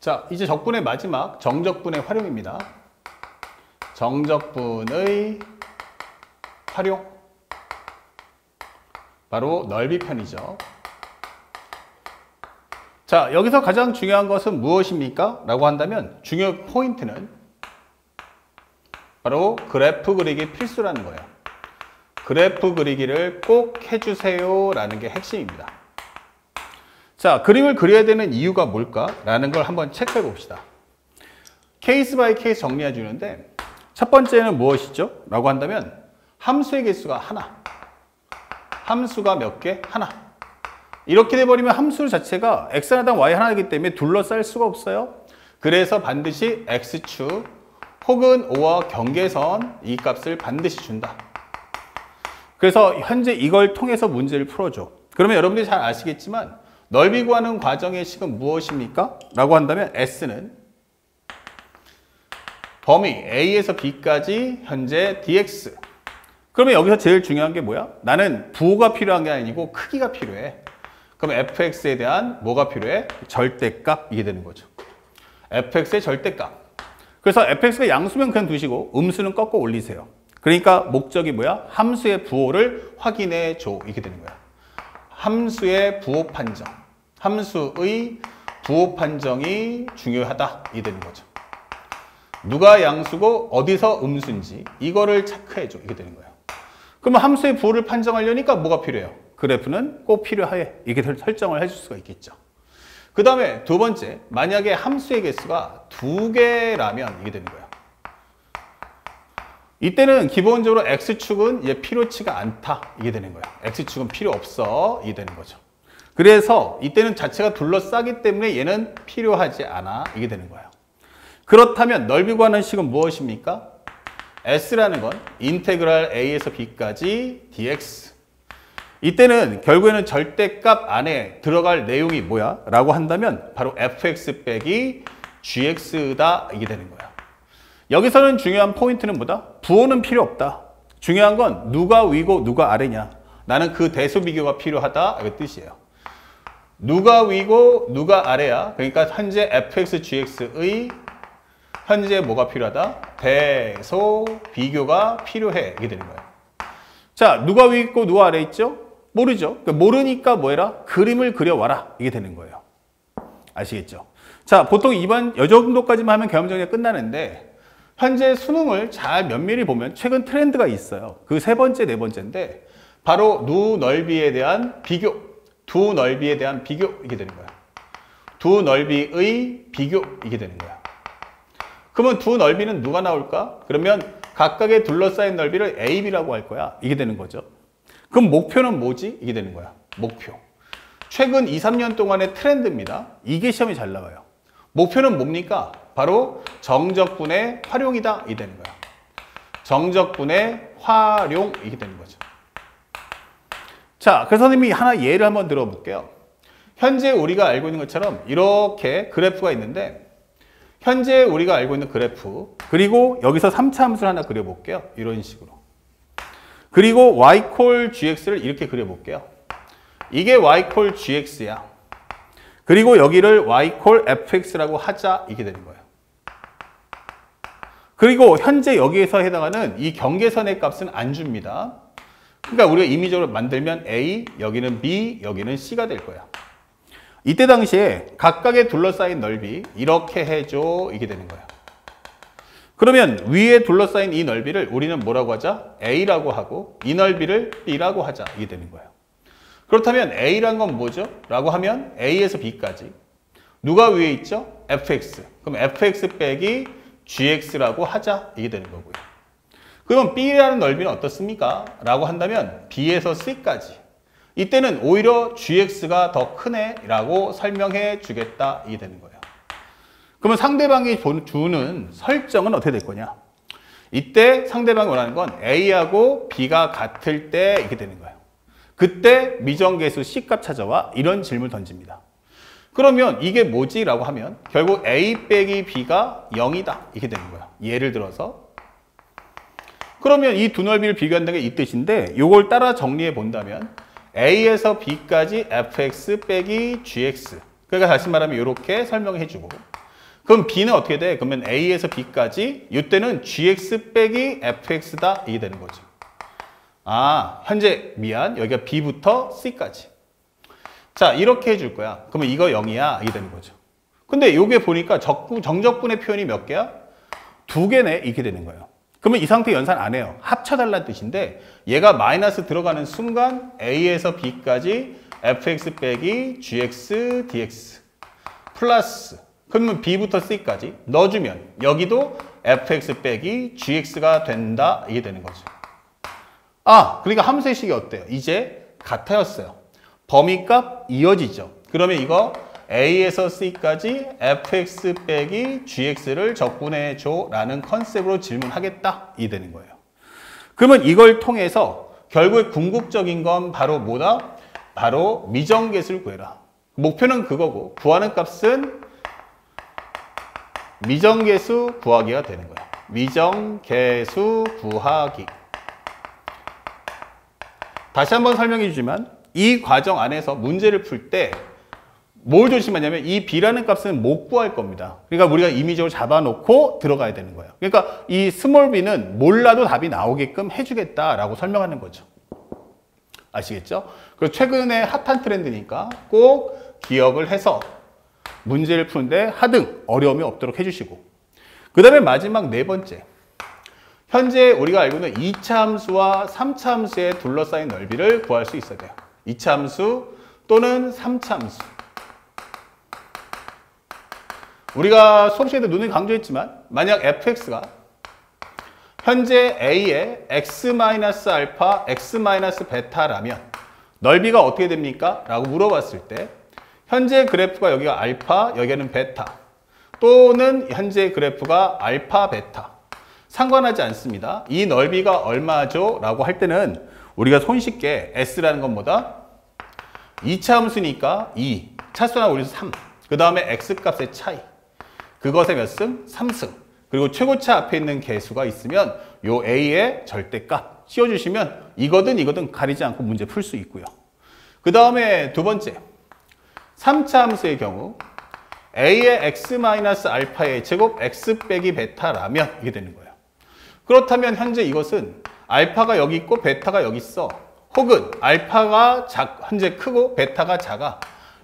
자, 이제 적분의 마지막 정적분의 활용입니다. 정적분의 활용. 바로 넓이편이죠. 자, 여기서 가장 중요한 것은 무엇입니까? 라고 한다면 중요 포인트는 바로 그래프 그리기 필수라는 거예요. 그래프 그리기를 꼭 해주세요 라는 게 핵심입니다. 자, 그림을 그려야 되는 이유가 뭘까? 라는 걸 한번 체크해 봅시다. 케이스 바이 케이스 정리해 주는데 첫 번째는 무엇이죠? 라고 한다면 함수의 개수가 하나. 함수가 몇 개? 하나. 이렇게 돼버리면 함수 자체가 x 하나당 y 하나이기 때문에 둘러쌀 수가 없어요. 그래서 반드시 x축 혹은 O와 경계선 이 값을 반드시 준다. 그래서 현재 이걸 통해서 문제를 풀어줘. 그러면 여러분들이 잘 아시겠지만 넓이 구하는 과정의 식은 무엇입니까? 라고 한다면 S는 범위 A에서 B까지 현재 dx. 그러면 여기서 제일 중요한 게 뭐야? 나는 부호가 필요한 게 아니고 크기가 필요해. 그럼 fx에 대한 뭐가 필요해? 절대값. 이게 되는 거죠. fx의 절대값. 그래서 fx가 양수면 그냥 두시고 음수는 꺾어 올리세요. 그러니까 목적이 뭐야? 함수의 부호를 확인해 줘. 이게 되는 거야. 함수의 부호 판정. 함수의 부호 판정이 중요하다. 이게 되는 거죠. 누가 양수고 어디서 음수인지 이거를 체크해 줘. 이게 되는 거예요. 그러면 함수의 부호를 판정하려니까 뭐가 필요해요? 그래프는 꼭 필요해. 이게 설정을 해줄 수가 있겠죠. 그 다음에 두 번째, 만약에 함수의 개수가 2개라면 이게 되는 거예요. 이때는 기본적으로 x축은 얘 필요치가 않다. 이게 되는 거예요. x축은 필요 없어. 이게 되는 거죠. 그래서 이때는 자체가 둘러싸기 때문에 얘는 필요하지 않아. 이게 되는 거예요. 그렇다면 넓이 구하는 식은 무엇입니까? S라는 건 인테그랄 A에서 B까지 dx. 이때는 결국에는 절대값 안에 들어갈 내용이 뭐야? 라고 한다면 바로 fx 빼기 gx다. 이게 되는 거야. 여기서는 중요한 포인트는 뭐다? 부호는 필요 없다. 중요한 건 누가 위고 누가 아래냐. 나는 그 대소 비교가 필요하다. 이 뜻이에요. 누가 위고 누가 아래야. 그러니까 현재 fx gx의 현재 뭐가 필요하다? 대소 비교가 필요해. 이게 되는 거예요. 자, 누가 위 있고 누가 아래 있죠? 모르죠. 그러니까 모르니까 뭐해라? 그림을 그려와라. 이게 되는 거예요. 아시겠죠? 자, 보통 이번 이 정도까지만 하면 경험 정리가 끝나는데 현재 수능을 잘 면밀히 보면 최근 트렌드가 있어요. 그 세 번째, 네 번째인데 바로 누 넓이에 대한 비교. 두 넓이에 대한 비교. 이게 되는 거야. 두 넓이의 비교. 이게 되는 거야. 그러면 두 넓이는 누가 나올까? 그러면 각각의 둘러싸인 넓이를 AB라고 할 거야. 이게 되는 거죠. 그럼 목표는 뭐지? 이게 되는 거야. 목표. 최근 2, 3년 동안의 트렌드입니다. 이게 시험이 잘 나와요. 목표는 뭡니까? 바로 정적분의 활용이다. 이게 되는 거야. 정적분의 활용. 이게 되는 거죠. 자, 그래서 선생님이 하나 예를 한번 들어볼게요. 현재 우리가 알고 있는 것처럼 이렇게 그래프가 있는데 현재 우리가 알고 있는 그래프 그리고 여기서 3차 함수를 하나 그려볼게요. 이런 식으로. 그리고 y 콜 gx를 이렇게 그려볼게요. 이게 y 콜 gx야. 그리고 여기를 y 콜 fx라고 하자. 이게 되는 거예요. 그리고 현재 여기에서 해당하는 이 경계선의 값은 안 줍니다. 그러니까 우리가 임의적으로 만들면 a, 여기는 b, 여기는 c가 될 거야. 이때 당시에 각각의 둘러싸인 넓이 이렇게 해줘. 이게 되는 거예요. 그러면 위에 둘러싸인 이 넓이를 우리는 뭐라고 하자? A라고 하고 이 넓이를 B라고 하자. 이게 되는 거예요. 그렇다면 A란 건 뭐죠? 라고 하면 A에서 B까지. 누가 위에 있죠? fx. 그럼 fx 빼기 gx라고 하자. 이게 되는 거고요. 그럼 B라는 넓이는 어떻습니까? 라고 한다면 B에서 C까지. 이때는 오히려 gx가 더 크네 라고 설명해 주겠다. 이게 되는 거예요. 그러면 상대방이 주는 설정은 어떻게 될 거냐? 이때 상대방이 원하는 건 A하고 B가 같을 때 이렇게 되는 거예요. 그때 미정계수 C값 찾아와 이런 질문을 던집니다. 그러면 이게 뭐지? 라고 하면 결국 A 빼기 B가 0이다. 이렇게 되는 거야. 예를 들어서 그러면 이 두 넓이를 비교한다는 게 이 뜻인데 이걸 따라 정리해 본다면 A에서 B까지 fx 빼기 gx. 그러니까 다시 말하면 이렇게 설명해 주고 그럼 B는 어떻게 돼? 그러면 A에서 B까지 이때는 GX 빼기 FX다 이게 되는 거죠. 아, 현재 여기가 B부터 C까지. 자, 이렇게 해줄 거야. 그러면 이거 0이야 이게 되는 거죠. 근데 이게 보니까 정적분의 표현이 몇 개야? 2개네 이렇게 되는 거예요. 그러면 이 상태 연산 안 해요. 합쳐달라는 뜻인데 얘가 마이너스 들어가는 순간 A에서 B까지 fx 빼기 gx dx 플러스 그러면 B부터 C까지 넣어주면 여기도 fx 빼기 gx가 된다 이게 되는 거죠. 아, 그러니까 함수의 식이 어때요? 이제 같아졌어요. 범위값 이어지죠. 그러면 이거 A에서 C까지 fx 빼기 gx를 적분해줘 라는 컨셉으로 질문하겠다 이 되는 거예요. 그러면 이걸 통해서 결국에 궁극적인 건 바로 뭐다? 바로 미정계수를 구해라. 목표는 그거고 구하는 값은 미정계수 구하기가 되는 거예요. 미정계수 구하기. 다시 한번 설명해 주지만 이 과정 안에서 문제를 풀 때 뭘 조심하냐면 이 B라는 값은 못 구할 겁니다. 그러니까 우리가 임의적으로 잡아놓고 들어가야 되는 거예요. 그러니까 이 스몰 b는 몰라도 답이 나오게끔 해주겠다라고 설명하는 거죠. 아시겠죠? 그리고 최근에 핫한 트렌드니까 꼭 기억을 해서 문제를 푸는데 하등 어려움이 없도록 해주시고 그 다음에 마지막 네 번째 현재 우리가 알고 있는 2차 함수와 3차 함수에 둘러싸인 넓이를 구할 수 있어야 돼요. 2차 함수 또는 3차 함수. 우리가 수업 시간에 눈을 강조했지만 만약 fx가 현재 a의 x-알파, x-베타라면 넓이가 어떻게 됩니까? 라고 물어봤을 때 현재 그래프가 여기가 알파, 여기는 베타 또는 현재 그래프가 알파, 베타 상관하지 않습니다. 이 넓이가 얼마죠? 라고 할 때는 우리가 손쉽게 s라는 건 뭐다? 2차 함수니까 2, 차수나 우리 3, 그 다음에 x값의 차이 그것의 몇 승? 3승. 그리고 최고차 앞에 있는 개수가 있으면 요 A의 절대값 씌워주시면 이거든 가리지 않고 문제 풀 수 있고요. 그 다음에 두 번째 3차 함수의 경우 A의 x-알파의 제곱 x 빼기 베타라면 이게 되는 거예요. 그렇다면 현재 이것은 알파가 여기 있고 베타가 여기 있어. 혹은 알파가 현재 크고 베타가 작아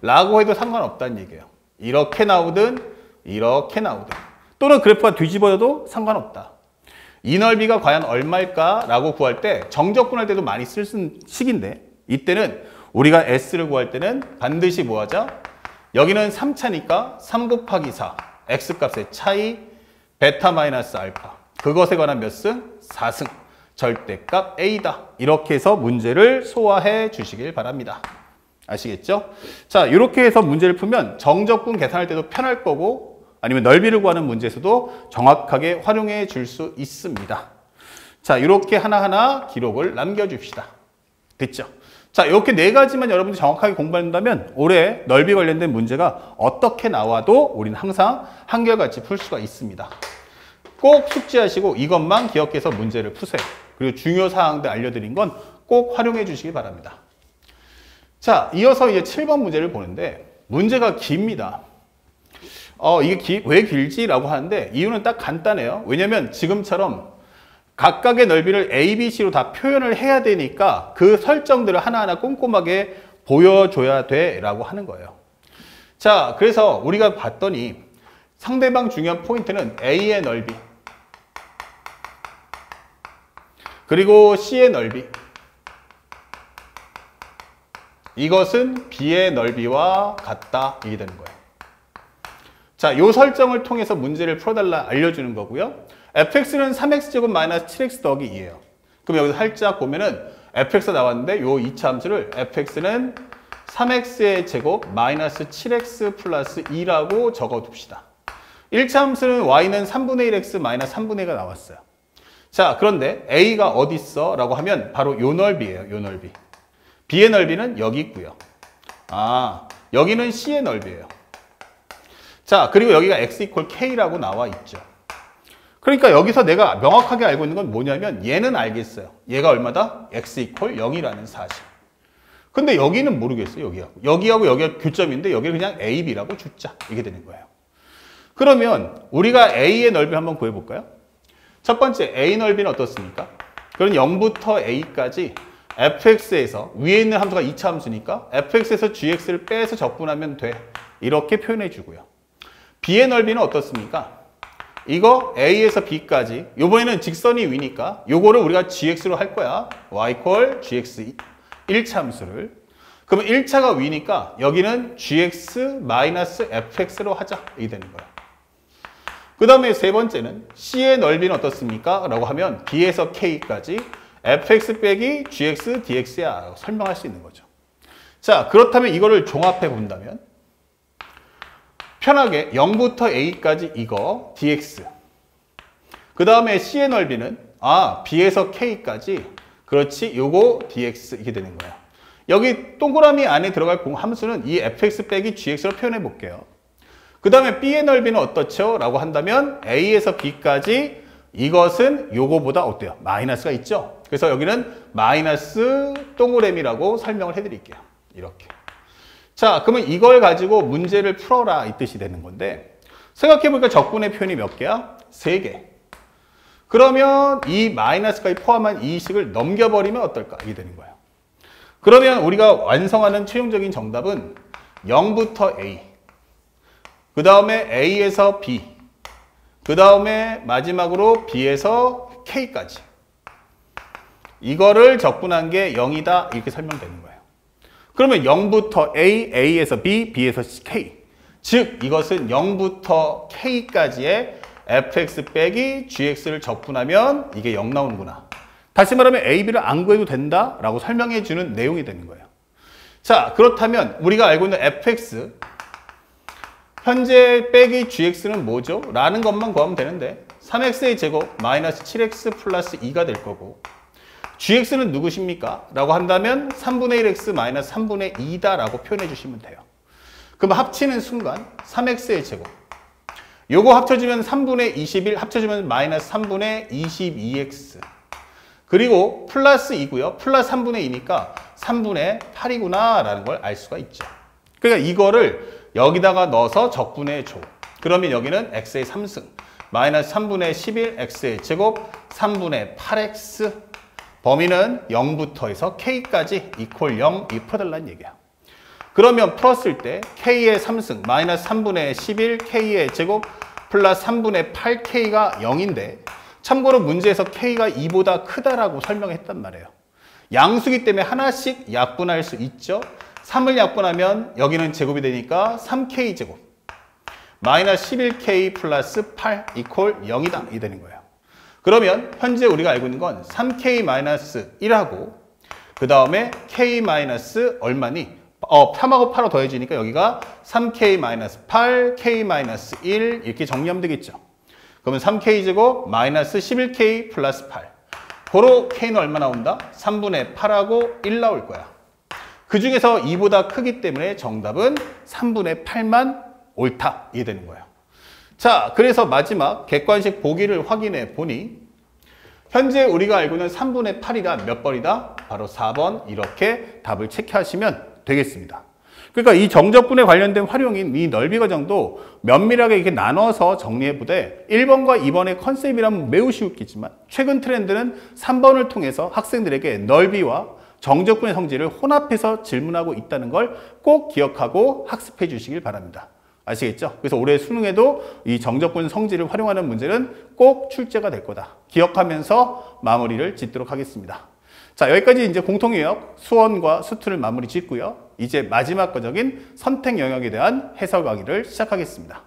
라고 해도 상관없다는 얘기예요. 이렇게 나오든 이렇게 나오든 또는 그래프가 뒤집어져도 상관없다. 이 넓이가 과연 얼마일까? 라고 구할 때 정적분할 때도 많이 쓰는 식인데 이때는 우리가 S를 구할 때는 반드시 뭐 하자? 여기는 3차니까 3 곱하기 4 X값의 차이 베타 마이너스 알파 그것에 관한 몇 승? 4승 절대값 A다. 이렇게 해서 문제를 소화해 주시길 바랍니다. 아시겠죠? 자, 이렇게 해서 문제를 풀면 정적분 계산할 때도 편할 거고 아니면 넓이를 구하는 문제에서도 정확하게 활용해 줄 수 있습니다. 자, 이렇게 하나하나 기록을 남겨줍시다. 됐죠? 자, 이렇게 네 가지만 여러분들이 정확하게 공부한다면 올해 넓이 관련된 문제가 어떻게 나와도 우리는 항상 한결같이 풀 수가 있습니다. 꼭 숙지하시고 이것만 기억해서 문제를 푸세요. 그리고 중요 사항들 알려드린 건 꼭 활용해 주시기 바랍니다. 자, 이어서 이제 7번 문제를 보는데 문제가 깁니다. 이게 왜 길지라고 하는데 이유는 딱 간단해요. 왜냐면 지금처럼 각각의 넓이를 A, B, C로 다 표현을 해야 되니까 그 설정들을 하나하나 꼼꼼하게 보여줘야 돼 라고 하는 거예요. 자, 그래서 우리가 봤더니 상대방 중요한 포인트는 A의 넓이 그리고 C의 넓이 이것은 B의 넓이와 같다 이게 되는 거예요. 자, 요 설정을 통해서 문제를 풀어달라 알려주는 거고요. fx는 3x제곱 마이너스 7x 더하기 2예요. 그럼 여기서 살짝 보면은 fx가 나왔는데 요 2차 함수를 fx는 3x의 제곱 마이너스 7x 플러스 2라고 적어둡시다. 1차 함수는 y는 3분의 1x 마이너스 3분의 1가 나왔어요. 자, 그런데 a가 어디 있어? 라고 하면 바로 요 넓이에요. 요 넓이. b의 넓이는 여기 있고요. 아, 여기는 c의 넓이에요. 자, 그리고 여기가 x 이퀄 k라고 나와 있죠. 그러니까 여기서 내가 명확하게 알고 있는 건 뭐냐면 얘는 알겠어요. 얘가 얼마다? x 이퀄 0이라는 사실. 근데 여기는 모르겠어요. 여기하고 여기가 교점인데 여기를 그냥 a, b라고 주자. 이게 되는 거예요. 그러면 우리가 A의 넓이 한번 구해볼까요? 첫 번째 A 넓이는 어떻습니까? 그럼 0부터 A까지 fx에서 위에 있는 함수가 2차 함수니까 fx에서 gx를 빼서 적분하면 돼. 이렇게 표현해 주고요. B의 넓이는 어떻습니까? 이거 A에서 B까지 이번에는 직선이 위니까 요거를 우리가 gx로 할 거야. y = gx 1차 함수를. 그러면 1차가 위니까 여기는 gx-fx로 하자. 이게 되는 거야. 그 다음에 세 번째는 C의 넓이는 어떻습니까? 라고 하면 B에서 K까지 fx 빼기 gx dx야 라고 설명할 수 있는 거죠. 자, 그렇다면 이거를 종합해 본다면 편하게 0부터 A까지 이거 dx 그 다음에 C의 넓이는 B에서 K까지 그렇지 요거 dx 이게 되는 거야. 여기 동그라미 안에 들어갈 함수는 이 fx 빼기 gx로 표현해 볼게요. 그 다음에 B의 넓이는 어떻죠? 라고 한다면 A에서 B까지 이것은 요거보다 어때요? 마이너스가 있죠? 그래서 여기는 마이너스 동그라미라고 설명을 해드릴게요. 이렇게. 자, 그러면 이걸 가지고 문제를 풀어라 이 뜻이 되는 건데 생각해보니까 적분의 표현이 몇 개야? 3개. 그러면 이 마이너스까지 포함한 이 식을 넘겨버리면 어떨까? 이게 되는 거예요. 그러면 우리가 완성하는 최종적인 정답은 0부터 A 그 다음에 A에서 B, 그 다음에 마지막으로 B에서 K까지. 이거를 적분한 게 0이다 이렇게 설명되는 거예요. 그러면 0부터 A, A에서 B, B에서 K. 즉 이것은 0부터 K까지의 fx 빼기 gx를 적분하면 이게 0 나오는구나. 다시 말하면 A, B를 안 구해도 된다라고 설명해 주는 내용이 되는 거예요. 자, 그렇다면 우리가 알고 있는 fx 현재 빼기 gx는 뭐죠? 라는 것만 구하면 되는데 3x의 제곱 마이너스 7x 플러스 2가 될 거고 gx는 누구십니까? 라고 한다면 3분의 1x 마이너스 3분의 2다 라고 표현해 주시면 돼요. 그럼 합치는 순간 3x의 제곱 요거 합쳐주면 3분의 21 합쳐주면 마이너스 3분의 22x 그리고 플러스 2고요. 플러스 3분의 2니까 3분의 8이구나 라는 걸 알 수가 있죠. 그러니까 이거를 여기다가 넣어서 적분해 줘. 그러면 여기는 x의 3승 마이너스 3분의 11 x의 제곱 3분의 8x 범위는 0부터 해서 k까지 이퀄 0 이 풀어달라는 얘기야. 그러면 풀었을 때 k의 3승 마이너스 3분의 11 k의 제곱 플러스 3분의 8k가 0인데 참고로 문제에서 k가 2보다 크다라고 설명했단 말이에요. 양수기 때문에 하나씩 약분할 수 있죠. 3을 약분하면 여기는 제곱이 되니까 3k 제곱 마이너스 11k 플러스 8 이퀄 0이다 이 되는 거예요. 그러면 현재 우리가 알고 있는 건 3k 마이너스 1하고 그 다음에 k 마이너스 얼마니? 3하고 8로 더해지니까 여기가 3k 마이너스 8 k 마이너스 1 이렇게 정리하면 되겠죠. 그러면 3k 제곱 마이너스 11k 플러스 8 고로 k는 얼마 나온다? 3분의 8하고 1 나올 거야. 그 중에서 2보다 크기 때문에 정답은 3분의 8만 옳다. 이게 되는 거예요. 자, 그래서 마지막 객관식 보기를 확인해 보니 현재 우리가 알고 있는 3분의 8이다. 몇 번이다? 바로 4번 이렇게 답을 체크하시면 되겠습니다. 그러니까 이 정적분에 관련된 활용인 이 넓이 과정도 면밀하게 이렇게 나눠서 정리해 보되 1번과 2번의 컨셉이라면 매우 쉽겠지만 최근 트렌드는 3번을 통해서 학생들에게 넓이와 정적분의 성질을 혼합해서 질문하고 있다는 걸 꼭 기억하고 학습해 주시길 바랍니다. 아시겠죠? 그래서 올해 수능에도 이 정적분 성질을 활용하는 문제는 꼭 출제가 될 거다. 기억하면서 마무리를 짓도록 하겠습니다. 자, 여기까지 이제 공통유형 수원과 수투를 마무리 짓고요. 이제 마지막 과정인 선택 영역에 대한 해설 강의를 시작하겠습니다.